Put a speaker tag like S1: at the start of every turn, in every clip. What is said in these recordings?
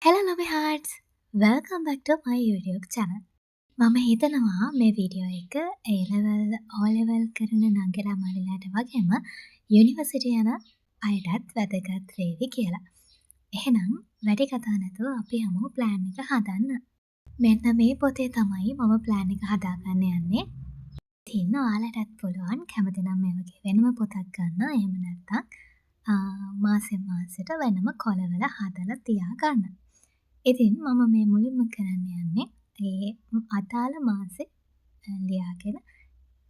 S1: Hello lovely hearts! Welcome back to my YouTube channel. මම හිතනවා මේ වීඩියෝ එක A-level, O-level කරන නංගිලා මල්ලිලාට වගේම යුනිවර්සිටි යන අයටත් වැදගත් වේවි කියලා. එහෙනම් වැඩි කතා නැතුව අපි යමු ප්ලෑන් එක හදන්න. මෙන්න මේ පොතේ තමයි මම ප්ලෑන් එක හදාගන්න යන්නේ. ඉතින් ඔයාලටත් පුළුවන් කැමති නම් මේ වගේ වෙනම පොතක් ගන්න. එහෙම නැත්නම් මාසෙන් මාසෙට වෙනම කොලවල හදලා තියාගන්න. ඉතින් මම මේ මුලින්ම කරන්න යන්නේ ඒ අදාළ මාසේ ලියාගෙන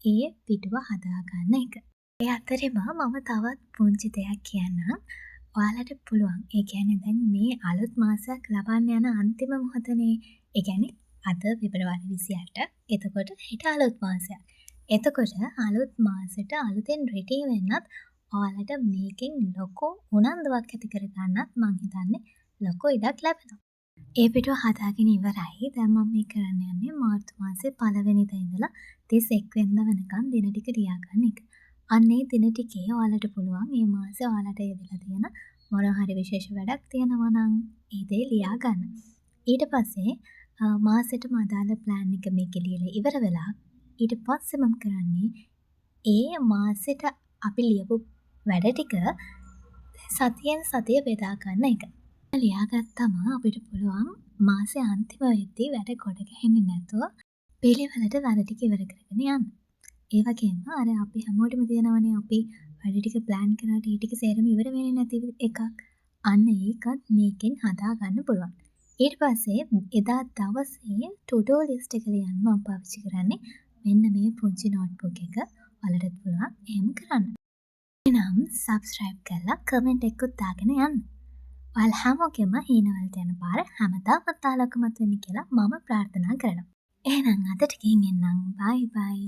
S1: ඒ පිටුව හදාගන්න එක. ඒ අතරෙම මම තවත් පුංචි දෙයක් කියන්නම්. ඔයාලට පුළුවන්. ඒ කියන්නේ දැන් මේ අලුත් මාසයක් ලබන්න යන අන්තිම මොහොතනේ. ඒ කියන්නේ අද පෙබරවාරි 28. එතකොට හෙට අලුත් මාසයක්. එතකොට අලුත් මාසෙට අලුතෙන් රෙඩි වෙන්නත් ඔයාලට මේකෙන් ලොකු උනන්දුවක් ඇති කර ගන්නත් මං හිතන්නේ ලොකු ඉඩක් ලැබෙනවා. ඒ පිටුව හදාගෙන ඉවරයි. දැන් මම මේ කරන්න යන්නේ මාර්තු මාසේ 1 වෙනිදා ඉඳලා 31 වෙනිදා වෙනකන් දින ටික ලියා ගන්න එක. අන්න ඒ දින ටිකේ ඔයාලට පුළුවන් මේ මාසේ ඔයාලට යෙදලා තියෙන මොන හරි විශේෂ වැඩක් තියෙනවා නම් ඒ දේ ලියා ගන්න. ඊට පස්සේ මාසෙටම අදාළ ප්ලෑන් එක මේකේ ලියලා ඉවර වෙලා ඊට පස්සේ මම කරන්නේ ඒ මාසෙට අපි ලියපු වැඩ ටික සතියෙන් සතිය බෙදා ගන්න එක. ලියාගත්තම අපිට පුළුවන් මාසේ අන්තිම වෙද්දී වැඩ ගොඩ ගැහෙන්නේ නැතුව පිළිවෙලට වැඩ ටික ඉවර කරගෙන යන්න. ඒ වගේම අර අපි හැමෝටම තියෙනවනේ අපි වැඩ ටික ප්ලෑන් කරාට ඒ ටික සේරම ඉවර වෙන්නේ නැති එකක්. අන්න ඒකත් මේකෙන් හදා ගන්න පුළුවන්. ඊට පස්සේ එදා දවසේ to do list එක ලියන්න මම පාවිච්චි කරන්නේ මෙන්න මේ පුංචි නෝට්බුක් එක. ඔයාලටත් පුළුවන් එහෙම කරන්න. එහෙනම් subscribe කරලා comment එකකුත් දාගෙන යන්න. ඔයාලා හැමෝගෙම හීනවලට යන පාර හැමදාමත් ආලෝකමත් වෙන්න කියලා මම ප්‍රාර්ථනා කරනවා. එහෙනම් අදට ගිහින් එන්නම්. bye bye.